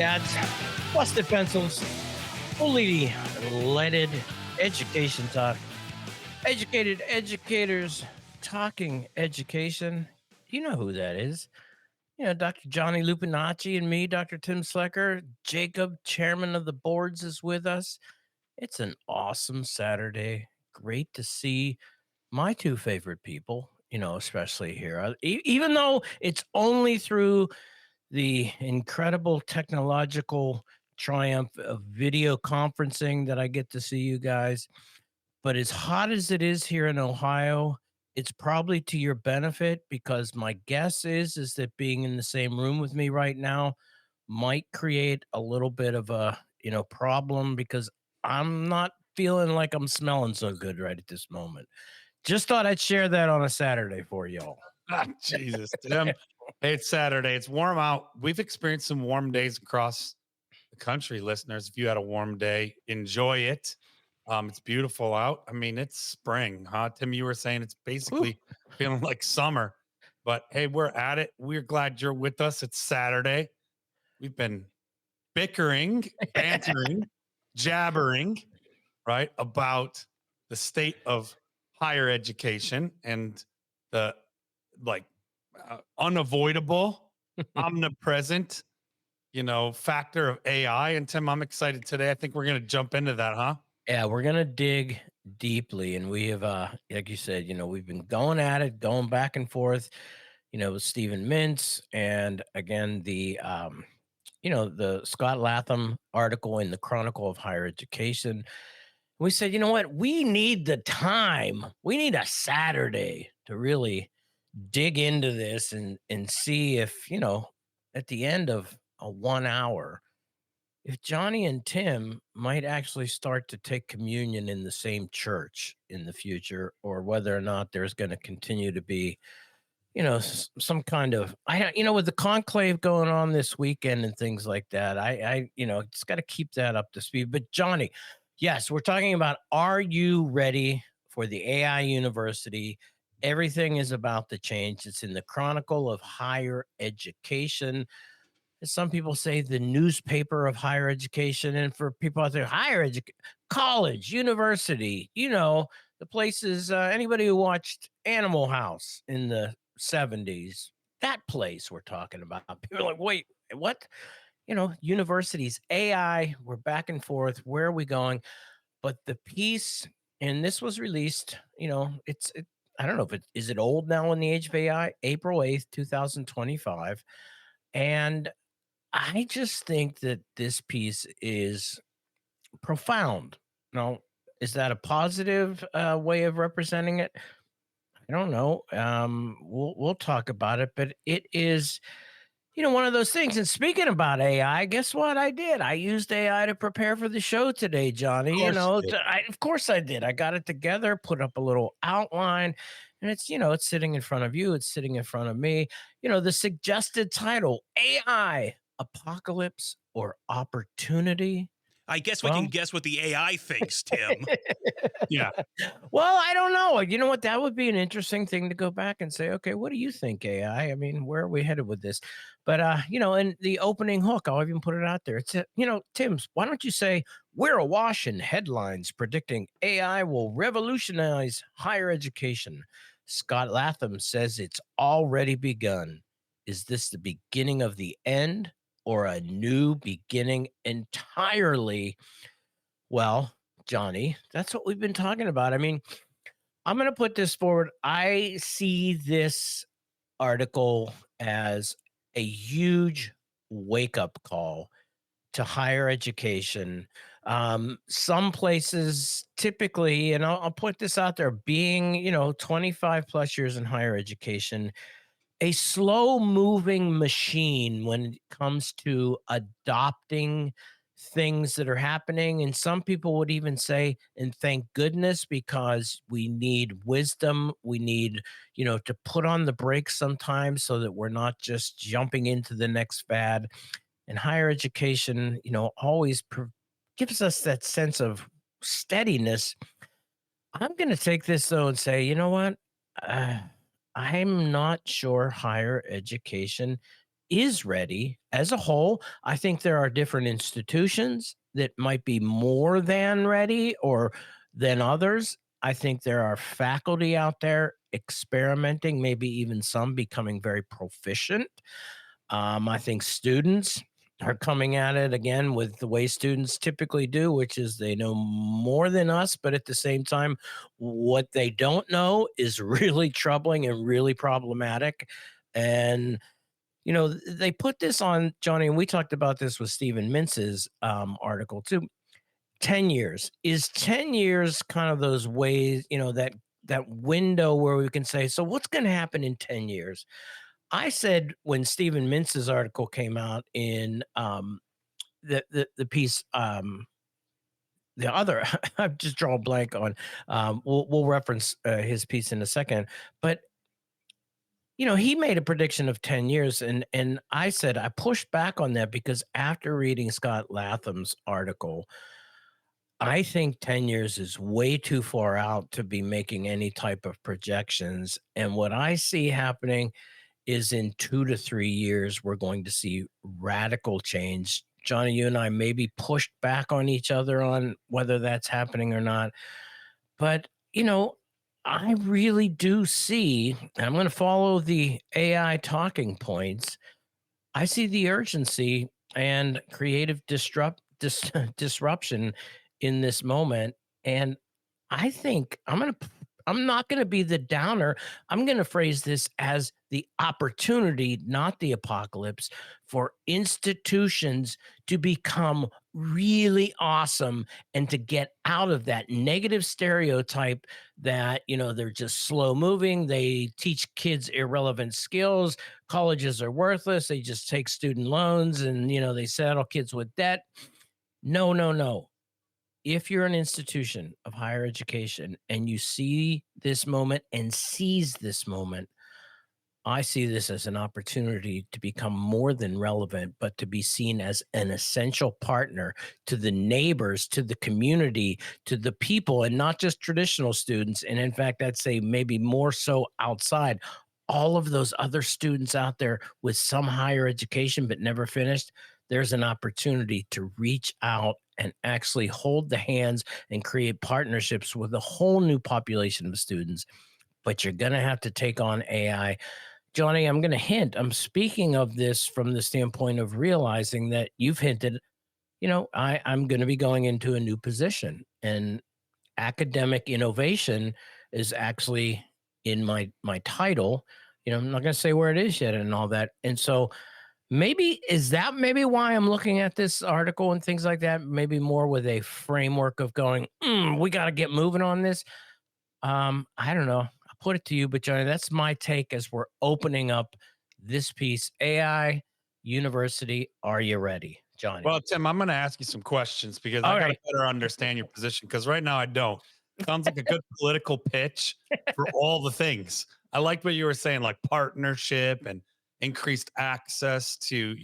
Yeah, it's busted pencils, fully leaded education talk. Educated educators talking education. You know who that is. Dr. Johnny Lupinacci and me, Dr. Tim Slekar. Jacob, chairman of the boards, is with us. It's an awesome Saturday. Great to see my two favorite people, especially here. Even though it's only through the incredible technological triumph of video conferencing that I get to see you guys. But as hot as it is here in Ohio, it's probably to your benefit because my guess is that being in the same room with me right now might create a little bit of a, problem because I'm not feeling like I'm smelling so good right at this moment. Just thought I'd share that on a Saturday for y'all. Jesus, Tim. Hey, it's Saturday. It's warm out. We've experienced some warm days across the country, listeners. If you had a warm day, enjoy it. It's beautiful out. I mean, it's spring, huh? Tim, you were saying it's Whew. basically feeling like summer. But hey, we're at it. We're glad you're with us. It's Saturday. We've been bickering, bantering, jabbering, right, about the state of higher education and the like unavoidable, omnipresent, factor of AI. And Tim, I'm excited today. I think we're going to jump into that, huh? Yeah, we're gonna dig deeply, and we have, like you said, we've been going at it, going back and forth, with Stephen Mintz, and again the Scott Latham article in the Chronicle of Higher Education. We said, you know what, we need the time, we need a Saturday to really dig into this and see if at the end of a 1 hour if Johnny and Tim might actually start to take communion in the same church in the future, or whether or not there's going to continue to be, some kind of, with the conclave going on this weekend and things like that. Just got to keep that up to speed. But Johnny, yes, we're talking about, are you ready for the AI university? Everything is about to change. It's in the Chronicle of Higher Education. Some people say the newspaper of higher education, and for people out there, higher education, college, university, the places, anybody who watched Animal House in the 70s, that place we're talking about. People are like, wait, what? Universities, AI, we're back and forth. Where are we going? But the piece, and this was released, I don't know if is it old now in the age of AI, April 8th, 2025. And I just think that this piece is profound. Now, is that a positive way of representing it? I don't know. We'll talk about it, but it is, one of those things. And speaking about AI, guess what I did? I used AI to prepare for the show today, Of Johnny. course you did. Of course I did. I got it together, put up a little outline, and it's sitting in front of you. It's sitting in front of me. The suggested title: AI Apocalypse or Opportunity? I guess we can Well, guess what the AI thinks, Tim. Yeah. well, I don't know. You know what? That would be an interesting thing to go back and say, okay, what do you think, AI? I mean, where are we headed with this? But in the opening hook, I'll even put it out there. It's Tim's, why don't you say we're awash in headlines predicting AI will revolutionize higher education? Scott Latham says it's already begun. Is this the beginning of the end or a new beginning entirely? Well, Johnny, that's what we've been talking about. I mean, I'm going to put this forward. I see this article as a huge wake up call to higher education. Some places typically, and I'll put this out there, being, 25 plus years in higher education, a slow moving machine when it comes to adopting things that are happening. And some people would even say, and thank goodness, because we need wisdom. We need, to put on the brakes sometimes so that we're not just jumping into the next fad. And higher education, always gives us that sense of steadiness. I'm going to take this though and say, you know what? I'm not sure higher education is ready as a whole. I think there are different institutions that might be more than ready or than others. I think there are faculty out there experimenting, maybe even some becoming very proficient. I think students are coming at it again with the way students typically do, which is they know more than us, but at the same time, what they don't know is really troubling and really problematic. And they put this on Johnny, and we talked about this with Stephen Mintz's article too. 10 years is 10 years kind of those ways, that window where we can say, so what's going to happen in 10 years? I said when Stephen Mintz's article came out in the piece, the other, I've just drawn a blank on. We'll reference his piece in a second, but he made a prediction of 10 years, and I said I pushed back on that because after reading Scott Latham's article, I think 10 years is way too far out to be making any type of projections. And what I see happening is in 2 to 3 years, we're going to see radical change. Johnny, you and I maybe pushed back on each other on whether that's happening or not. But, I really do see, and I'm going to follow the AI talking points. I see the urgency and creative disruption in this moment, and I think I'm not gonna be the downer. I'm gonna phrase this as the opportunity, not the apocalypse, for institutions to become really awesome and to get out of that negative stereotype that, they're just slow moving, they teach kids irrelevant skills, colleges are worthless, they just take student loans and, they saddle kids with debt. No, no, no. If you're an institution of higher education and you see this moment and seize this moment, I see this as an opportunity to become more than relevant, but to be seen as an essential partner to the neighbors, to the community, to the people, and not just traditional students. And in fact, I'd say maybe more so outside. All of those other students out there with some higher education but never finished, there's an opportunity to reach out and actually hold the hands and create partnerships with a whole new population of students. But you're going to have to take on AI. Johnny, I'm going to hint. I'm speaking of this from the standpoint of realizing that you've hinted, I'm going to be going into a new position, and academic innovation is actually in my title. I'm not going to say where it is yet and all that. And so maybe why I'm looking at this article and things like that, maybe more with a framework of going, we got to get moving on this. I don't know. I'll put it to you, but Johnny, that's my take as we're opening up this piece. AI University, are you ready, Johnny? Well, Tim, I'm going to ask you some questions because I All got to right. better understand your position because right now I don't. Sounds like a good political pitch for all the things. I liked what you were saying, like partnership and increased access to,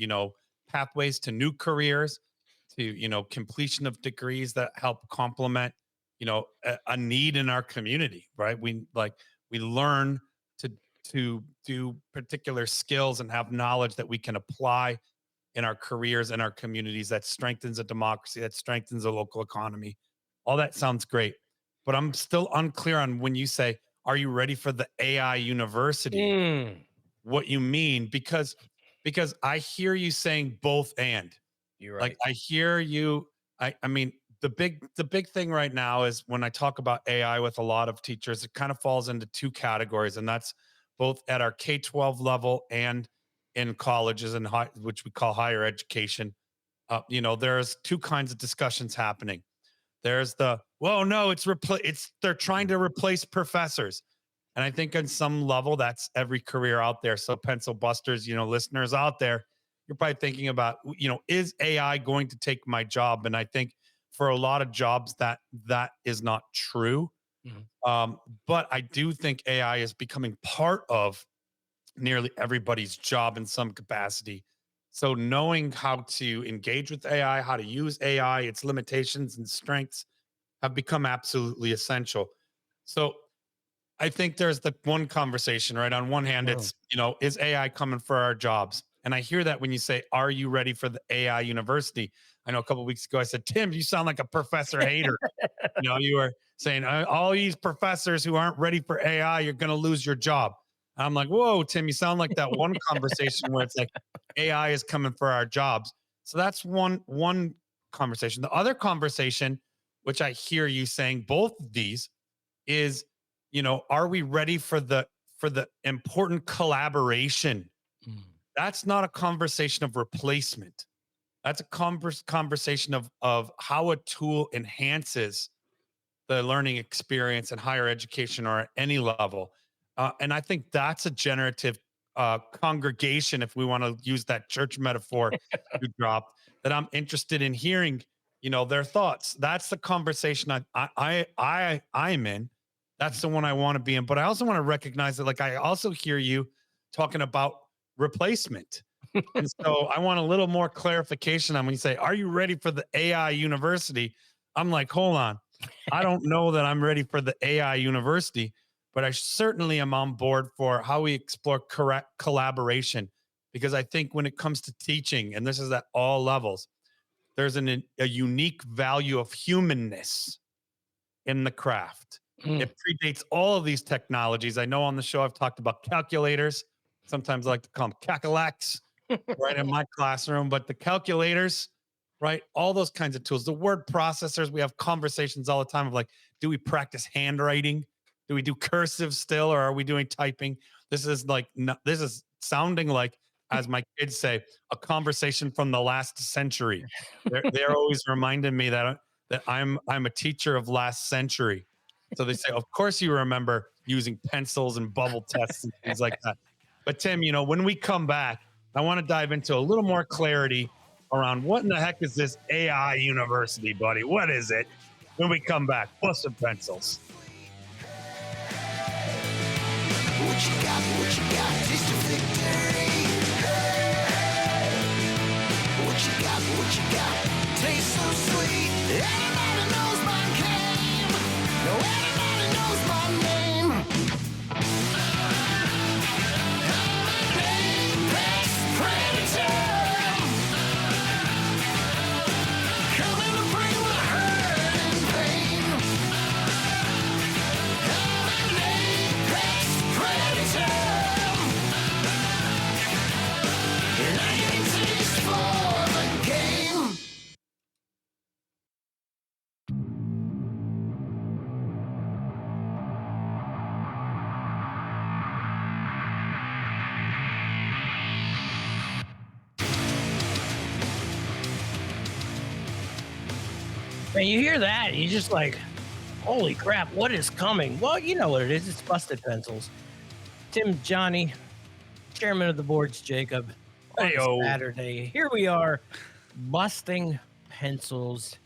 pathways to new careers, to, completion of degrees that help complement, a need in our community, right? We learn to do particular skills and have knowledge that we can apply in our careers and our communities that strengthens a democracy, that strengthens a local economy. All that sounds great. But I'm still unclear on when you say, are you ready for the AI university? Mm, What you mean? Because I hear you saying both and. you're Like right. I hear you. I mean the big thing right now is when I talk about AI with a lot of teachers, it kind of falls into two categories, and that's both at our K-12 level and in colleges and which we call higher education. There's two kinds of discussions happening. There's the, well, no, it's they're trying to replace professors. And I think on some level, that's every career out there. So pencil busters, listeners out there, you're probably thinking about, is AI going to take my job? And I think for a lot of jobs that is not true. Mhm. But I do think AI is becoming part of nearly everybody's job in some capacity. So knowing how to engage with AI, how to use AI, its limitations and strengths have become absolutely essential. So I think there's the one conversation, right? On one hand, Mhm. it's, is AI coming for our jobs? And I hear that when you say, "Are you ready for the AI university?" I know a couple of weeks ago I said, "Tim, you sound like a professor hater." You were saying all these professors who aren't ready for AI, you're going to lose your job. And I'm like, whoa, Tim, you sound like that one conversation where it's like AI is coming for our jobs. So that's one conversation. The other conversation, which I hear you saying both of these, is, are we ready for the important collaboration? Mm. That's not a conversation of replacement. That's a conversation of how a tool enhances the learning experience in higher education or at any level. And I think that's a generative congregation, if we want to use that church metaphor you dropped, that I'm interested in hearing, their thoughts. That's the conversation I'm in. That's the one I want to be in. But I also want to recognize that, like, I also hear you talking about replacement. And so I want a little more clarification on when you say, "Are you ready for the AI university?" I'm like, hold on. I don't know that I'm ready for the AI university, but I certainly am on board for how we explore correct collaboration. Because I think when it comes to teaching, and this is at all levels, there's a unique value of humanness in the craft. Mm. It predates all of these technologies. I know on the show I've talked about calculators. Sometimes I like to call them cackalacs right in my classroom, but the calculators, right? All those kinds of tools, the word processors, we have conversations all the time of like, do we practice handwriting? Do we do cursive still, or are we doing typing? This is like, no, this is sounding like, as my kids say, a conversation from the last century. They're always reminding me that I'm a teacher of last century. So they say, of course you remember using pencils and bubble tests and things like that. But Tim, when we come back, I want to dive into a little more clarity around what in the heck is this AI university, buddy? What is it? When we come back, plus some pencils. What you got? What you got? Taste of victory. What you got? What you got? Tastes so sweet. Everybody knows my name. No, everybody knows my name. Apex predator. Coming to bring the hurt and pain. I'm an apex predator. And I ain't taste for the game. And you hear that, you just like, holy crap, what is coming? Well, you know what it is. It's Busted Pencils. Tim, Johnny, chairman of the boards, Jacob. On Hey-o. Saturday, here we are, busting pencils.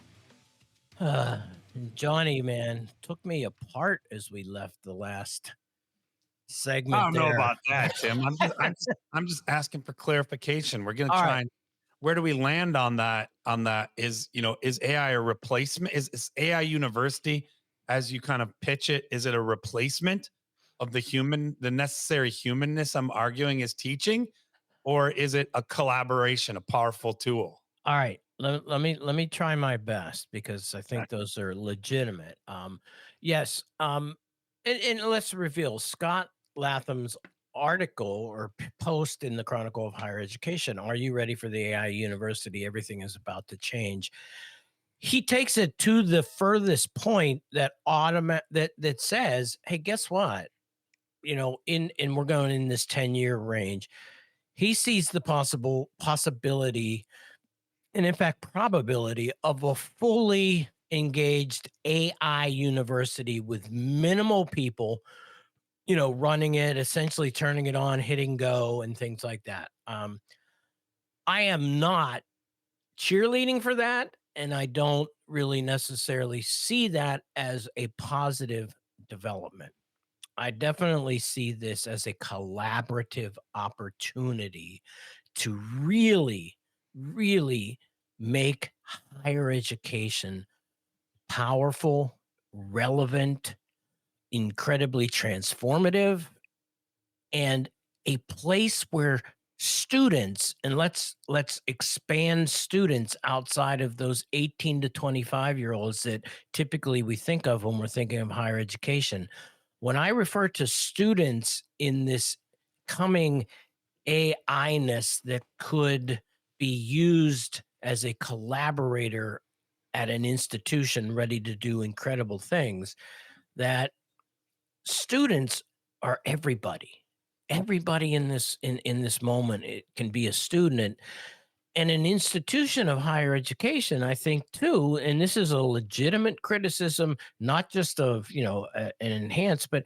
Johnny, man, took me apart as we left the last segment I don't know there. about that, Tim. I'm just asking for clarification. We're gonna All try right. and where do we land on that? Is AI a replacement? Is AI university, as you kind of pitch it, is it a replacement of the necessary humanness I'm arguing is teaching, or is it a collaboration, a powerful tool? All right. Let me try my best because I Okay. think those are legitimate. Yes. And let's reveal Scott Latham's article or post in the Chronicle of Higher Education. Are you ready for the AI university? Everything is about to change. He takes it to the furthest point that that says, hey, guess what? In we're going in this 10-year range. He sees the possibility and in fact probability of a fully engaged AI university with minimal people, running it, essentially turning it on, hitting go, and things like that. I am not cheerleading for that, and I don't really necessarily see that as a positive development. I definitely see this as a collaborative opportunity to really, really make higher education powerful, relevant, incredibly transformative, and a place where students, and let's expand students outside of those 18 to 25 year olds that typically we think of when we're thinking of higher education. When I refer to students in this coming AI-ness that could be used as a collaborator at an institution ready to do incredible things, that students are everybody. Everybody in this moment, it can be a student. And an institution of higher education, I think too, and this is a legitimate criticism, not just of an enhanced, but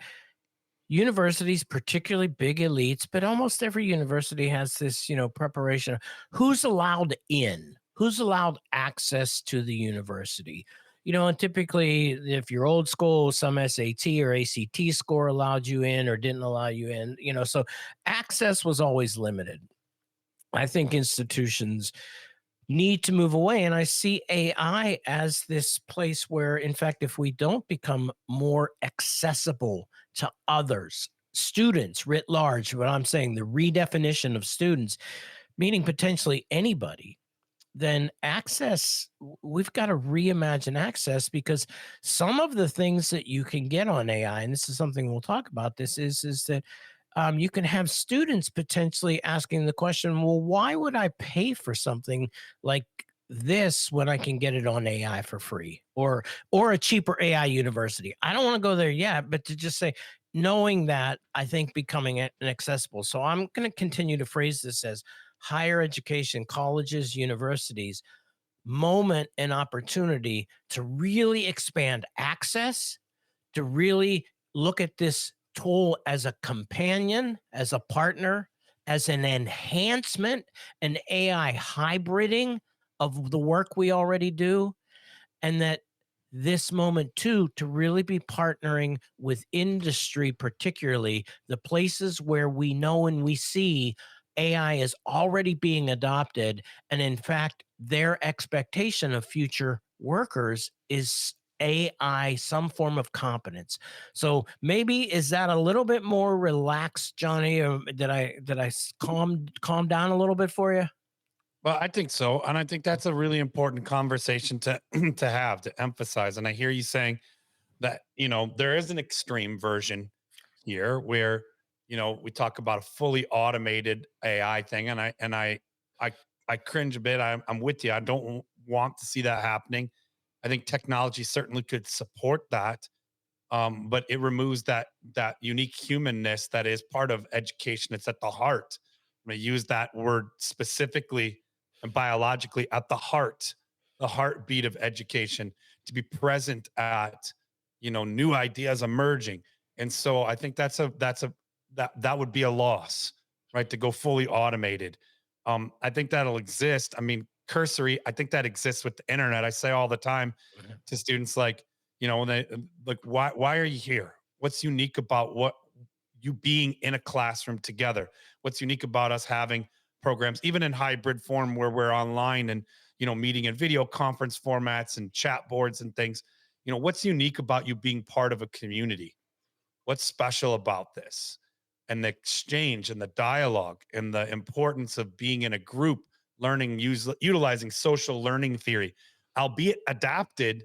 universities, particularly big elites, but almost every university has this, preparation. Who's allowed in? Who's allowed access to the university? And typically, if you're old school, some SAT or ACT score allowed you in or didn't allow you in. So access was always limited. I think institutions need to move away. And I see AI as this place where, in fact, if we don't become more accessible to others, students writ large, what I'm saying, the redefinition of students, meaning potentially anybody, then access, we've got to reimagine access, because some of the things that you can get on AI, and this is something we'll talk about, this is that you can have students potentially asking the question, well, why would I pay for something like this when I can get it on AI for free, or a cheaper AI university? I don't want to go there yet, but to just say, knowing that, I think becoming inaccessible. So I'm going to continue to phrase this as higher education, colleges, universities, moment and opportunity to really expand access, to really look at this tool as a companion, as a partner, as an enhancement, an AI hybriding of the work we already do. And that this moment too, to really be partnering with industry, particularly the places where we know and we see AI is already being adopted. And in fact, their expectation of future workers is AI, some form of competence. So maybe is that a little bit more relaxed, Johnny? Or did I calm down a little bit for you? Well, I think so, and I think that's a really important conversation to to have, to emphasize. And I hear you saying that there is an extreme version here where we talk about a fully automated AI thing, and I I cringe a bit. I'm with you. I don't want to see that happening. I think technology certainly could support that, but it removes that unique humanness that is part of education. It's at the heart. I'm going to use that word specifically and biologically, at the heart, the heartbeat of education, to be present at new ideas emerging. And so I think that would be a loss, right? To go fully automated. I think that'll exist. I mean, cursory. I think that exists with the internet. I say all the time to students, like, when they like, why are you here? What's unique about what you being in a classroom together? What's unique about us having programs, even in hybrid form where we're online and meeting in video conference formats and chat boards and things? What's unique about you being part of a community? What's special about this? And the exchange and the dialogue and the importance of being in a group, learning, utilizing social learning theory, albeit adapted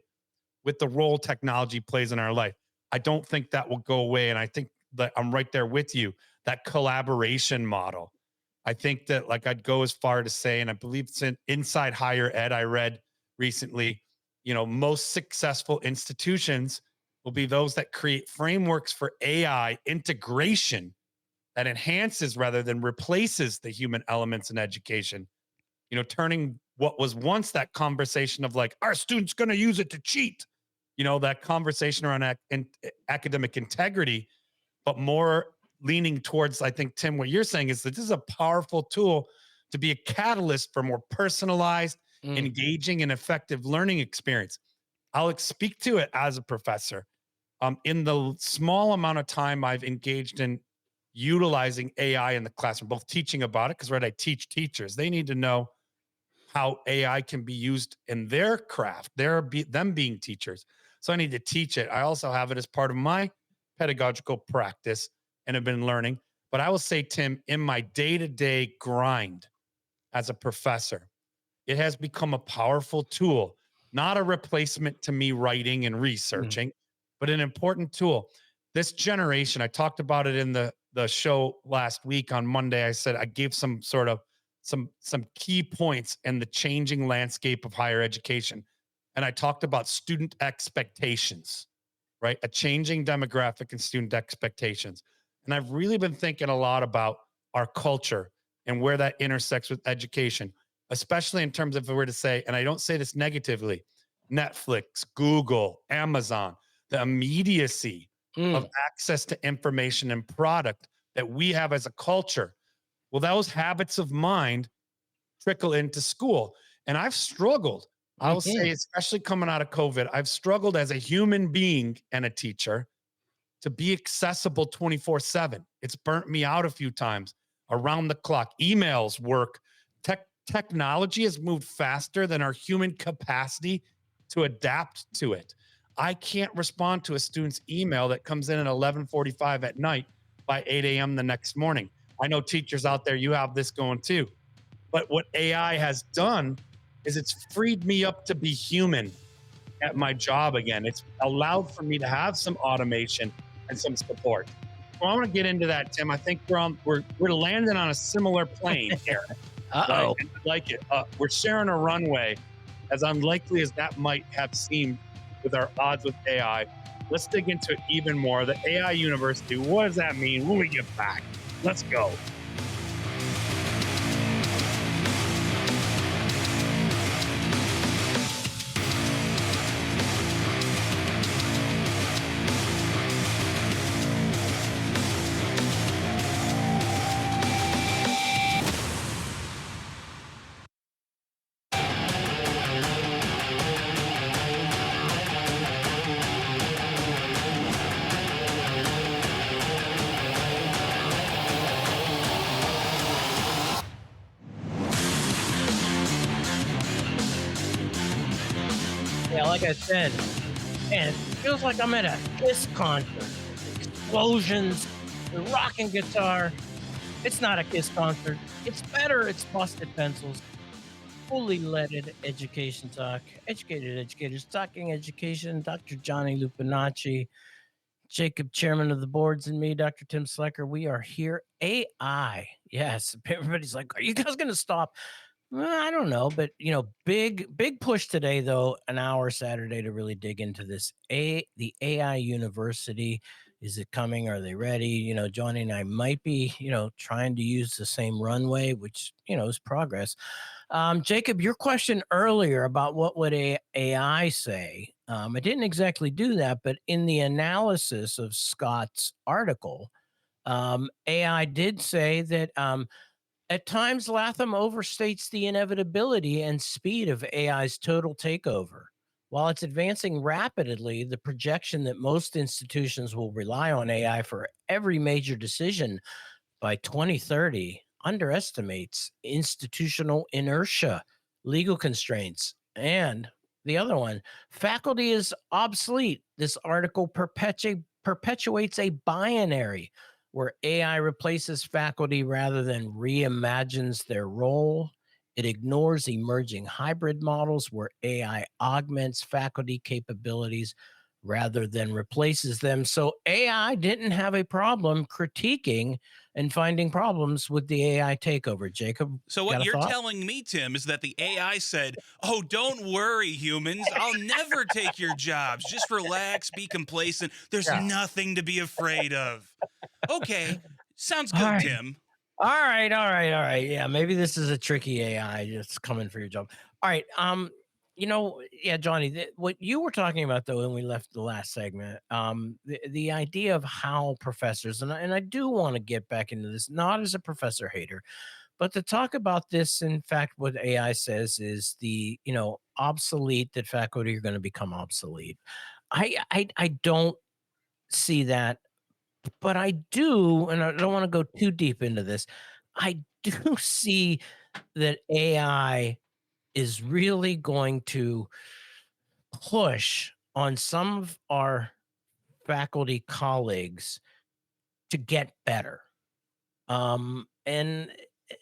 with the role technology plays in our life. I don't think that will go away. And I think that I'm right there with you. That collaboration model. I think that, like, I'd go as far to say, and I believe it's in Inside Higher Ed, I read recently, most successful institutions will be those that create frameworks for AI integration that enhances rather than replaces the human elements in education. Turning what was once that conversation of like, our students going to use it to cheat, that conversation around academic integrity, but more leaning towards, I think, Tim, what you're saying is that this is a powerful tool to be a catalyst for more personalized, Mm. engaging, and effective learning experience. I'll speak to it as a professor. In the small amount of time I've engaged in utilizing AI in the classroom, both teaching about it, because right, I teach teachers. They need to know how AI can be used in their craft, them being teachers. So I need to teach it. I also have it as part of my pedagogical practice and have been learning. But I will say, Tim, in my day-to-day grind as a professor, it has become a powerful tool, not a replacement to me writing and Mm. researching, but an important tool. This generation, I talked about it in the show last week on Monday. I said I gave some sort of some key points in the changing landscape of higher education. And I talked about student expectations, right? A changing demographic and student expectations. And I've really been thinking a lot about our culture and where that intersects with education, especially in terms of if we were to say, and I don't say this negatively, Netflix, Google, Amazon, the immediacy of Mm. access to information and product that we have as a culture. Well, those habits of mind trickle into school. And I've struggled, I will say, Mhm. especially coming out of COVID, I've struggled as a human being and a teacher to be accessible 24/7. It's burnt me out a few times around the clock. Emails work. Technology has moved faster than our human capacity to adapt to it. I can't respond to a student's email that comes in at 11:45 at night by 8 a.m. the next morning. I know teachers out there, you have this going too. But what AI has done is it's freed me up to be human at my job again. It's allowed for me to have some automation and some support. So I want to get into that, Tim. I think we're landing on a similar plane here, right? Uh-oh. And I like it. We're sharing a runway, as unlikely as that might have seemed with our odds with AI. Let's dig into it even more. The AI University. What does that mean when we get back? Let's go. Yeah, like I said, man, it feels like I'm at a Kiss concert. Explosions, the rocking guitar. It's not a Kiss concert. It's better. It's busted pencils. Fully leaded education talk. Educated educators talking education. Dr. Johnny Lupinacci, Jacob, chairman of the boards, and me, Dr. Tim Slekar. We are here. AI. Yes. Everybody's like, are you guys going to stop? Well, I don't know, but big push today though, an hour Saturday to really dig into this. The AI University. Is it coming? Are they ready? Johnny and I might be, trying to use the same runway, which, is progress. Jacob, your question earlier about what would AI say? I didn't exactly do that, but in the analysis of Scott's article, AI did say that at times, Latham overstates the inevitability and speed of AI's total takeover. While it's advancing rapidly, the projection that most institutions will rely on AI for every major decision by 2030 underestimates institutional inertia, legal constraints, and the other one, faculty is obsolete. This article perpetuates a binary where AI replaces faculty rather than reimagines their role. It ignores emerging hybrid models where AI augments faculty capabilities rather than replaces them. So AI didn't have a problem critiquing and finding problems with the AI takeover. Jacob, So got what a you're thought? telling me, Tim, is that the AI said, "Oh, don't worry, humans. I'll never take your jobs. Just relax, be complacent. There's Yeah. nothing to be afraid of." Okay, sounds All good, right. Tim. All right. Yeah, maybe this is a tricky AI just coming for your job. All right. Yeah, Johnny, what you were talking about though, when we left the last segment, the idea of how professors, and I do want to get back into this, not as a professor hater, but to talk about this. In fact, what AI says is the obsolete that faculty are going to become obsolete. I don't see that, but I do, and I don't want to go too deep into this. I do see that AI is really going to push on some of our faculty colleagues to get better. And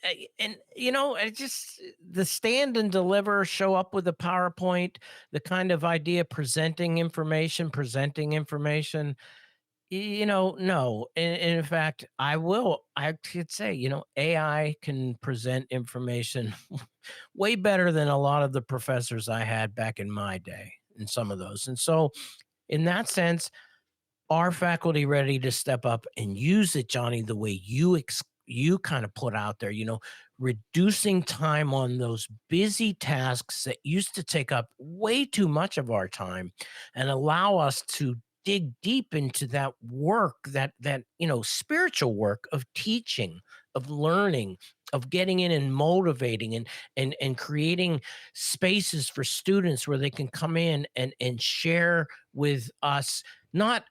it just the stand and deliver, show up with a PowerPoint, the kind of idea presenting information. No. And in fact, I could say, AI can present information way better than a lot of the professors I had back in my day in some of those. And so, in that sense, are faculty ready to step up and use it, Johnny, the way you kind of put out there, reducing time on those busy tasks that used to take up way too much of our time and allow us to dig deep into that work, that spiritual work of teaching, of learning, of getting in and motivating and creating spaces for students where they can come in and share with us, not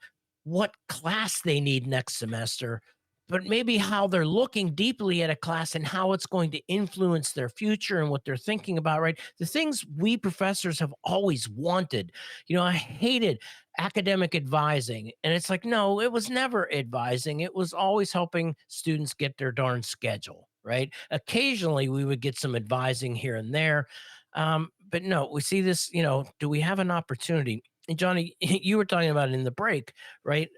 what class they need next semester, but maybe how they're looking deeply at a class and how it's going to influence their future and what they're thinking about, right? The things we professors have always wanted. I hated academic advising. And it's like, no, it was never advising. It was always helping students get their darn schedule, right? Occasionally we would get some advising here and there. But no, we see this, do we have an opportunity? And Johnny, you were talking about it in the break, right?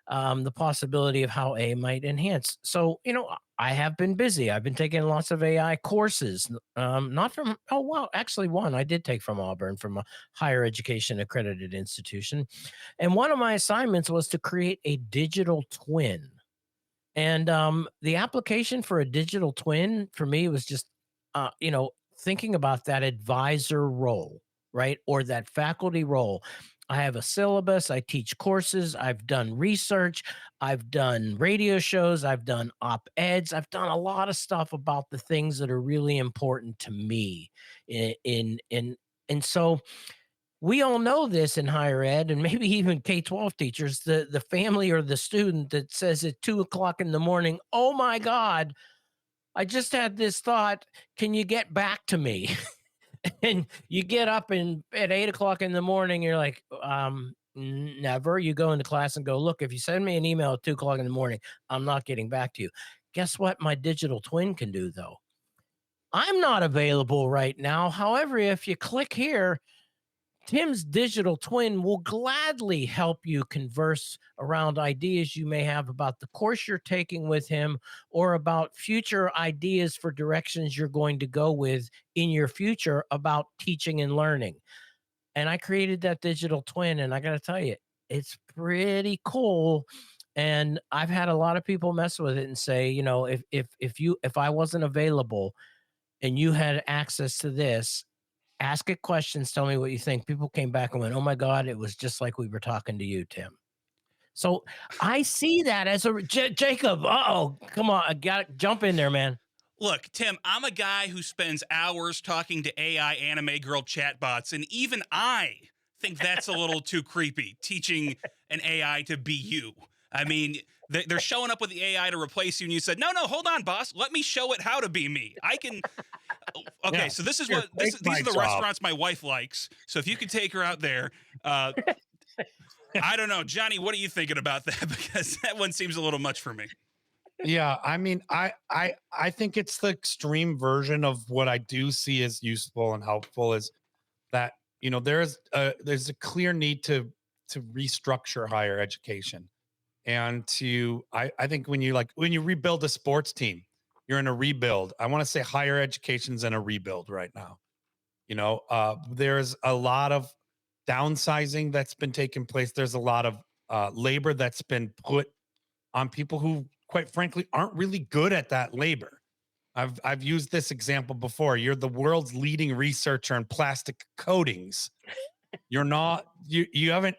The possibility of how AI might enhance. So, I have been busy. I've been taking lots of AI courses. Not from, oh, well, actually, one I did take from Auburn, from a higher education accredited institution. And one of my assignments was to create a digital twin. And the application for a digital twin for me was just, thinking about that advisor role, right? Or that faculty role. I have a syllabus, I teach courses, I've done research, I've done radio shows, I've done op-eds, I've done a lot of stuff about the things that are really important to me. And so we all know this in higher ed and maybe even K-12 teachers, the family or the student that says at 2 o'clock in the morning, oh my God, I just had this thought. Can you get back to me? And you get up and at 8 o'clock in the morning, you're like, never. You go into class and go, look, if you send me an email at 2 o'clock in the morning, I'm not getting back to you. Guess what my digital twin can do though? I'm not available right now. However, if you click here, Tim's digital twin will gladly help you converse around ideas you may have about the course you're taking with him or about future ideas for directions you're going to go with in your future about teaching and learning. And I created that digital twin, and I got to tell you, it's pretty cool. And I've had a lot of people mess with it and say, if I wasn't available and you had access to this, ask it questions, tell me what you think. People came back and went, "Oh my God, it was just like we were talking to you, Tim." So I see that as a Jacob. Oh, come on, I got to jump in there, man. Look, Tim, I'm a guy who spends hours talking to AI anime girl chatbots, and even I think that's a little too creepy, teaching an AI to be you. I mean, they're showing up with the AI to replace you, and you said, no, hold on, boss. Let me show it how to be me. I can. Okay, Yeah, so this is here, these take my are the job. restaurants my wife likes. So if you could take her out there, I don't know, Johnny, what are you thinking about that? Because that one seems a little much for me. Yeah, I mean, I think it's the extreme version of what I do see as useful and helpful is that there's a clear need to restructure higher education and I think when you rebuild a sports team, you're in a rebuild. I want to say higher education's in a rebuild right now. There's a lot of downsizing that's been taking place. There's a lot of labor that's been put on people who, quite frankly, aren't really good at that labor. I've used this example before. You're the world's leading researcher in plastic coatings. You're not. You haven't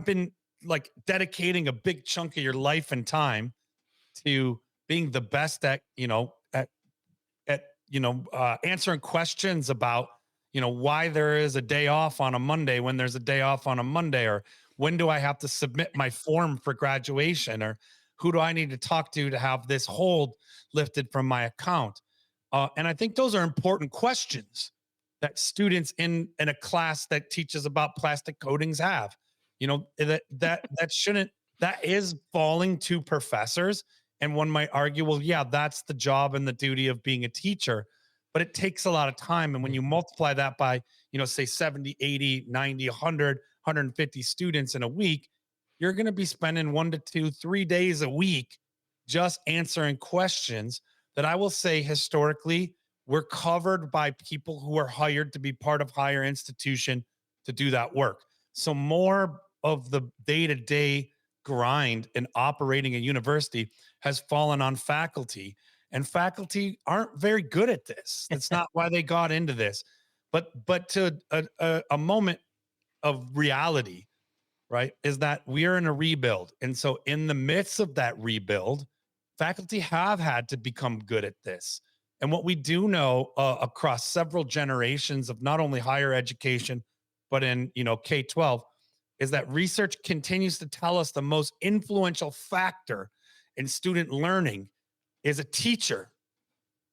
been like dedicating a big chunk of your life and time to being the best at answering questions about why there is a day off on a Monday when there's a day off on a Monday, or when do I have to submit my form for graduation, or who do I need to talk to have this hold lifted from my account. And I think those are important questions that students in a class that teaches about plastic coatings have. That is falling to professors And one might argue, well, yeah, that's the job and the duty of being a teacher, but it takes a lot of time. And when you multiply that by, say 70, 80, 90, 100, 150 students in a week, you're going to be spending 1 to 2, 3 days a week just answering questions that I will say historically were covered by people who are hired to be part of higher institution to do that work. So more of the day-to-day grind in operating a university has fallen on faculty, and faculty aren't very good at this. That's not why they got into this. But to a moment of reality, right, is that we are in a rebuild. And so in the midst of that rebuild, faculty have had to become good at this. And what we do know across several generations of not only higher education, but in K-12, is that research continues to tell us the most influential factor in student learning is a teacher,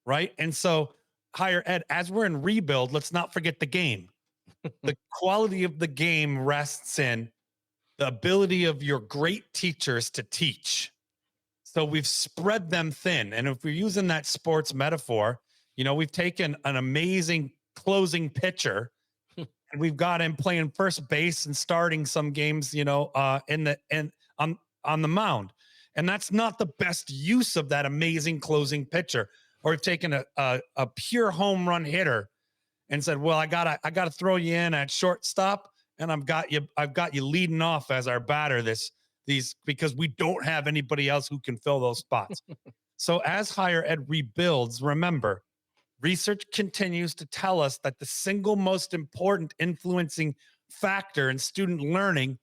right? And so higher ed, as we're in rebuild, let's not forget the game. The quality of the game rests in the ability of your great teachers to teach. So we've spread them thin. And if we're using that sports metaphor, we've taken an amazing closing pitcher and we've got him playing first base and starting some games, in the and on the mound. And that's not the best use of that amazing closing pitcher. Or we've taken a pure home run hitter and said, well, I gotta throw you in at shortstop, and I've got you leading off as our batter these because we don't have anybody else who can fill those spots. So as higher ed rebuilds, remember, research continues to tell us that the single most important influencing factor in student learning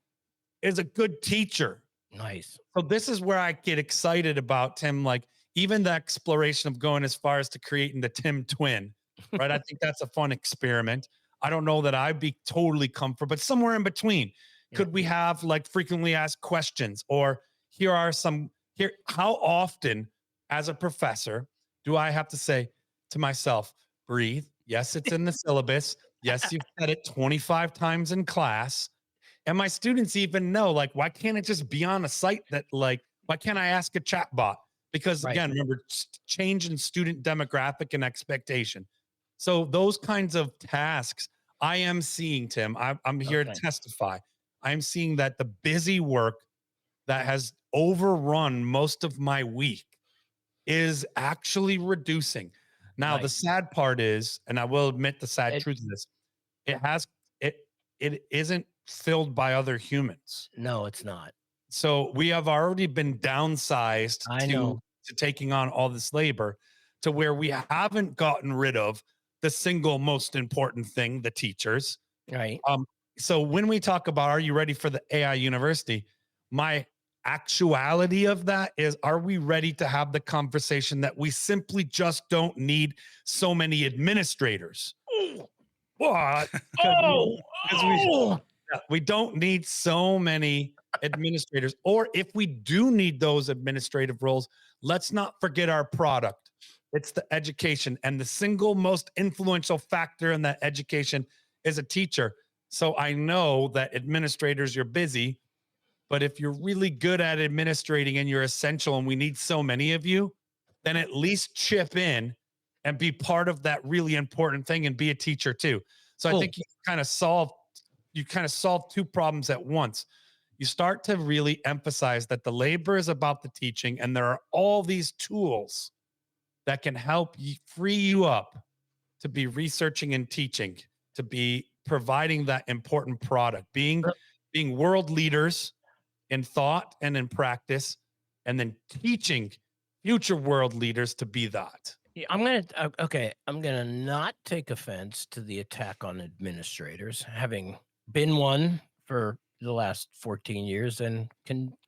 is a good teacher. Nice. So this is where I get excited about, Tim, like even the exploration of going as far as to creating the Tim twin, right? I think that's a fun experiment. I don't know that I'd be totally comfortable, but somewhere in between. Could we have like frequently asked questions, or how often as a professor do I have to say to myself, breathe. Yes, it's in the syllabus. Yes, you've said it 25 times in class. And my students even know, like, why can't it just be on a site that, like, why can't I ask a chat bot? Because Right. again, remember, change in student demographic and expectation. So those kinds of tasks I am seeing, Tim, I'm here to Okay. testify. I'm seeing that the busy work that has overrun most of my week is actually reducing. Now, the Nice. sad part is, and I will admit the sad It- truth of this, it has it isn't filled by other humans. No, it's not. So we have already been downsized I know. to taking on all this labor to where we haven't gotten rid of the single most important thing, the teachers. Right. So when we talk about, are you ready for the AI university? My actuality of that is, are we ready to have the conversation that we simply just don't need so many administrators? What? Oh, We don't need so many administrators. Or if we do need those administrative roles, let's not forget our product. It's the education. And the single most influential factor in that education is a teacher. So I know that administrators, you're busy, but if you're really good at administrating and you're essential and we need so many of you, then at least chip in and be part of that really important thing and be a teacher too. So I Cool. think you kind of solve two problems at once. You start to really emphasize that the labor is about the teaching, and there are all these tools that can help you free you up to be researching and teaching, to be providing that important product, being world leaders in thought and in practice, and then teaching future world leaders to be that. Yeah, I'm gonna not take offense to the attack on administrators, having been one for the last 14 years and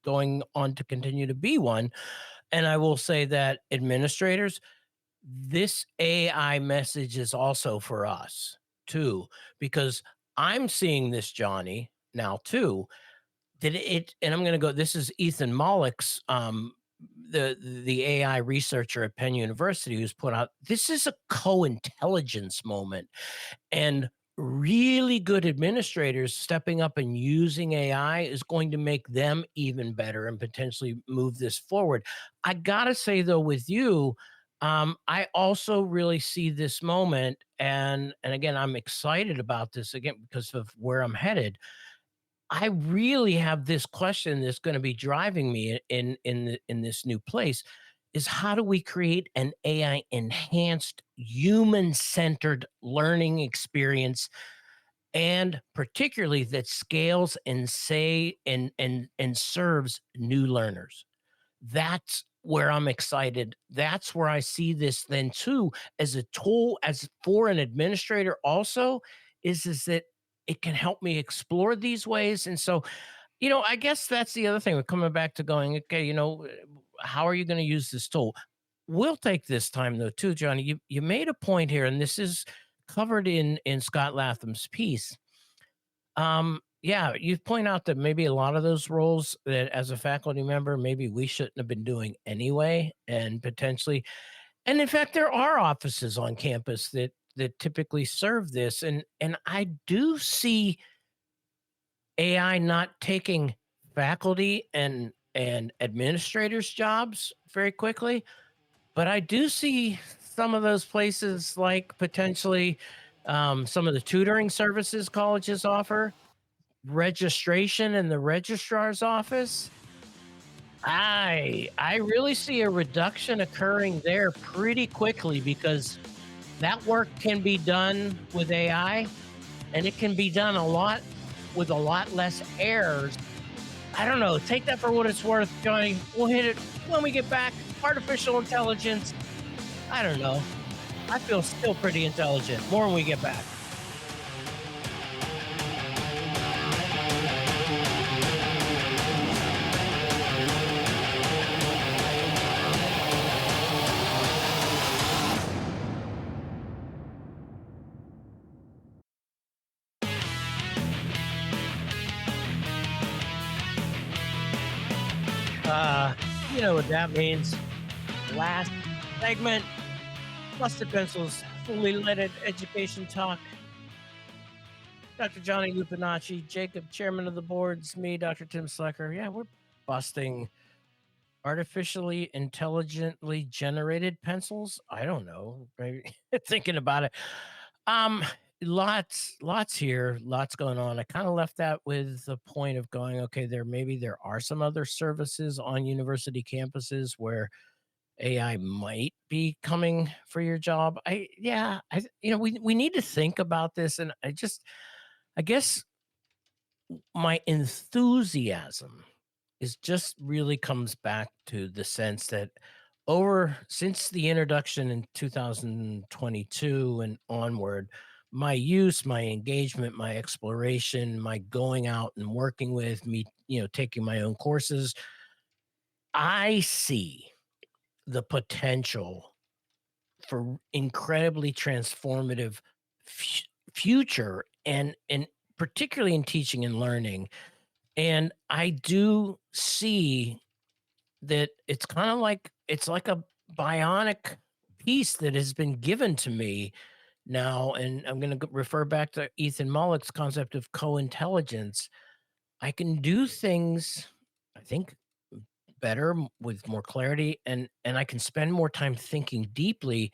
going on to continue to be one. And I will say that administrators, this AI message is also for us too, because I'm seeing this, Johnny, now too. And I'm gonna go, this is Ethan Mollick's the AI researcher at Penn University, who's put out, this is a co-intelligence moment. And really good administrators stepping up and using AI is going to make them even better and potentially move this forward. I gotta say though, with you, I also really see this moment, and again, I'm excited about this again because of where I'm headed. I really have this question that's going to be driving me in this new place is how do we create an AI enhanced human centered learning experience and particularly that scales and say and serves new learners. That's where I'm excited. That's where I see this then too as a tool as for an administrator also is that it can help me explore these ways. And so, I guess that's the other thing. We're coming back to going, okay, how are you going to use this tool? We'll take this time though, too, Johnny. You made a point here, and this is covered in Scott Latham's piece. Yeah, you point out that maybe a lot of those roles that as a faculty member, maybe we shouldn't have been doing anyway, and potentially, and in fact, there are offices on campus that typically serve this, and I do see AI not taking faculty and administrators' jobs very quickly, but I do see some of those places like potentially some of the tutoring services colleges offer, registration in the registrar's office. I really see a reduction occurring there pretty quickly because that work can be done with AI and it can be done a lot with a lot less errors. I don't know. Take that for what it's worth, Johnny. We'll hit it when we get back. Artificial intelligence. I don't know. I feel still pretty intelligent. More when we get back. Uh, you know what that means. Last segment. Busted Pencils, fully leaded education talk. Dr. Johnny Lupinacci, Jacob, chairman of the boards, me, Dr. Tim Slekar. Yeah, we're busting artificially intelligently generated pencils. I don't know. Maybe thinking about it. Um, lots here, lots going on. I kind of left that with the point of going, okay, there are some other services on university campuses where AI might be coming for your job. We need to think about this, and I guess my enthusiasm is just really comes back to the sense that over since the introduction in 2022 and onward, my use, my engagement, my exploration, my going out and working with me, taking my own courses, I see the potential for incredibly transformative future and particularly in teaching and learning. And I do see that it's like a bionic piece that has been given to me now, and I'm going to refer back to Ethan Mollick's concept of co-intelligence. I can do things, I think, better with more clarity, and I can spend more time thinking deeply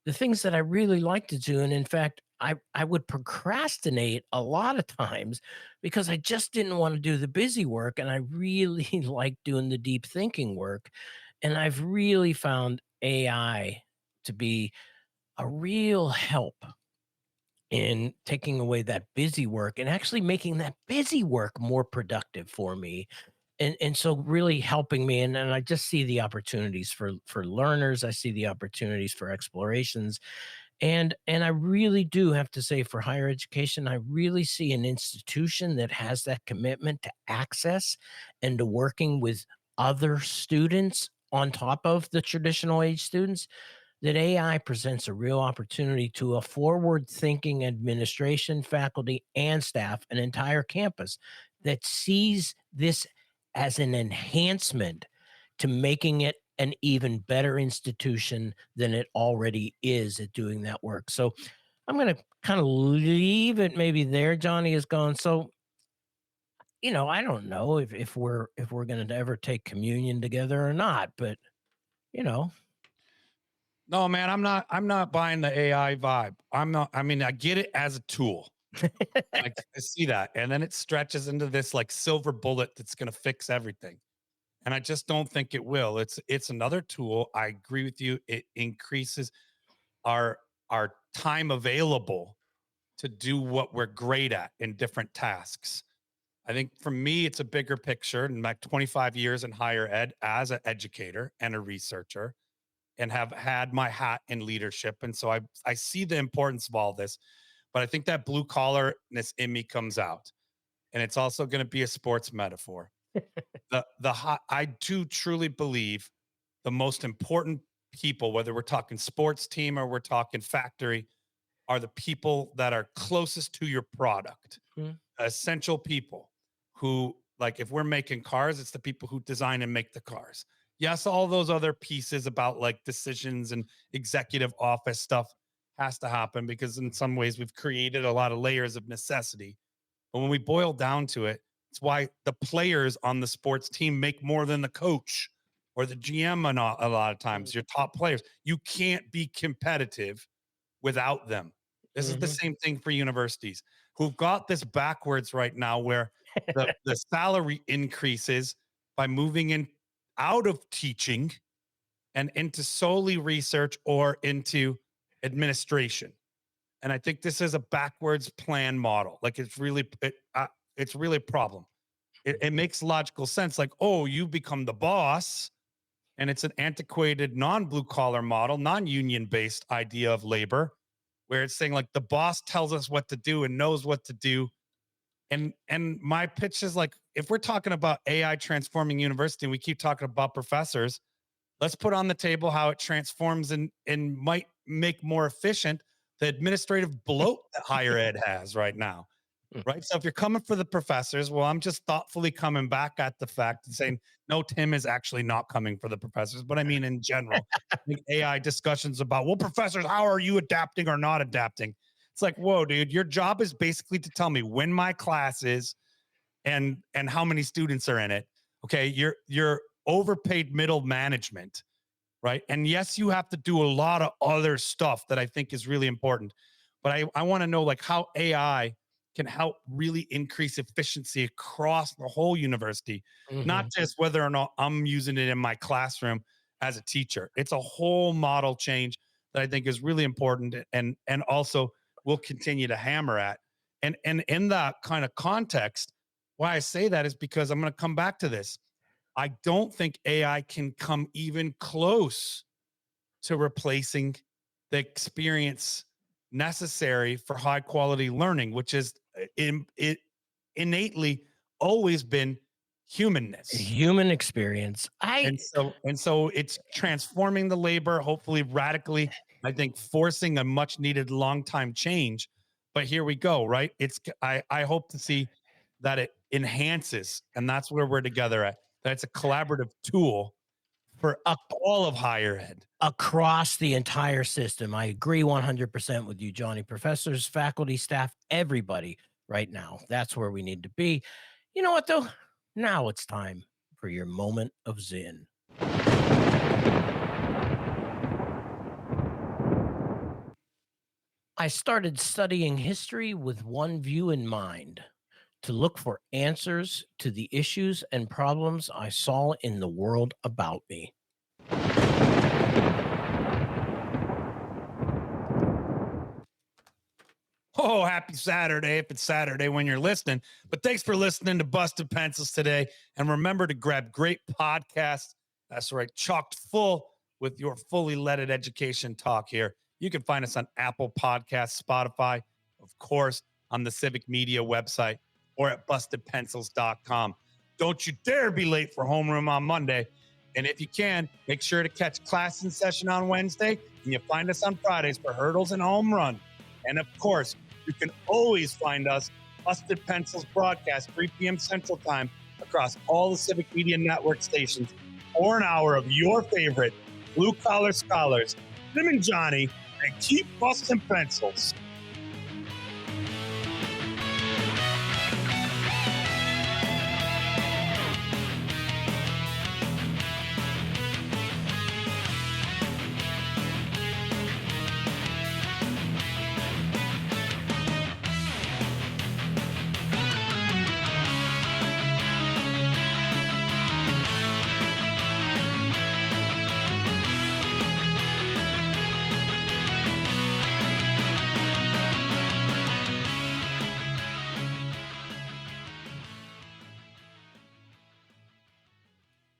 the things that I really like to do. And in fact, I would procrastinate a lot of times because I just didn't want to do the busy work. And I really like doing the deep thinking work. And I've really found AI to be a real help in taking away that busy work and actually making that busy work more productive for me. And so really helping me, and I just see the opportunities for learners. I see the opportunities for explorations, and I really do have to say for higher education, I really see an institution that has that commitment to access and to working with other students on top of the traditional age students, that AI presents a real opportunity to a forward thinking administration, faculty, and staff, an entire campus that sees this as an enhancement to making it an even better institution than it already is at doing that work. So I'm gonna kind of leave it maybe there. Johnny is gone. So, I don't know if we're gonna ever take communion together or not, but you know, No, man, I'm not buying the AI vibe. I'm not, I mean, I get it as a tool. Like I see that. And then it stretches into this like silver bullet that's gonna fix everything. And I just don't think it will. It's another tool. I agree with you. It increases our our time available to do what we're great at in different tasks. I think for me, it's a bigger picture. In my 25 years in higher ed as an educator and a researcher, and have had my hat in leadership. And so I see the importance of all this, but I think that blue collarness in me comes out. And it's also going to be a sports metaphor. I do truly believe the most important people, whether we're talking sports team or we're talking factory, are the people that are closest to your product. Mhm. Essential people who, like, if we're making cars, it's the people who design and make the cars. Yes, all those other pieces about like decisions and executive office stuff has to happen because in some ways we've created a lot of layers of necessity. But when we boil down to it, it's why the players on the sports team make more than the coach or the GM. A lot of times, your top players, you can't be competitive without them. This is the Mhm. same thing for universities who've got this backwards right now, where the salary increases by moving in out of teaching and into solely research or into administration. And I think this is a backwards plan model. Like it's really a problem. It makes logical sense. Like, oh, you become the boss, and it's an antiquated non-blue collar model, non-union based idea of labor, where it's saying like the boss tells us what to do and knows what to do. And my pitch is like, if we're talking about AI transforming university, and we keep talking about professors, let's put on the table how it transforms and might make more efficient the administrative bloat that higher ed has right now. Right. So if you're coming for the professors, well, I'm just thoughtfully coming back at the fact and saying, no, Tim is actually not coming for the professors. But I mean, in general, I think AI discussions about, well, professors, how are you adapting or not adapting? It's like, whoa, dude, your job is basically to tell me when my class is and how many students are in it. Okay. You're overpaid middle management, right? And yes, you have to do a lot of other stuff that I think is really important. But I want to know like how AI can help really increase efficiency across the whole university, not Mhm. just whether or not I'm using it in my classroom as a teacher. It's a whole model change that I think is really important and also will continue to hammer at. And in that kind of context, why I say that is because I'm going to come back to this. I don't think AI can come even close to replacing the experience necessary for high quality learning, which is it innately always been humanness. Human experience. And so it's transforming the labor, hopefully radically, I think forcing a much needed long time change. But here we go, right? I hope to see that it enhances, and that's where we're together at. That it's a collaborative tool for all of higher ed. Across the entire system. I agree 100% with you, Johnny. Professors, faculty, staff, everybody right now. That's where we need to be. You know what, though? Now it's time for your moment of Zen. I started studying history with one view in mind: to look for answers to the issues and problems I saw in the world about me. Oh, happy Saturday if it's Saturday when you're listening. But thanks for listening to Busted Pencils today. And remember to grab great podcasts. That's right, chocked full with your fully leaded education talk here. You can find us on Apple Podcasts, Spotify, of course, on the Civic Media website or at bustedpencils.com. Don't you dare be late for homeroom on Monday. And if you can, make sure to catch class in session on Wednesday. And you find us on Fridays for hurdles and home run. And of course, you can always find us, Busted Pencils broadcast, 3 p.m. Central Time, across all the Civic Media Network stations, for an hour of your favorite blue collar scholars, Tim and Johnny, and keep busting pencils.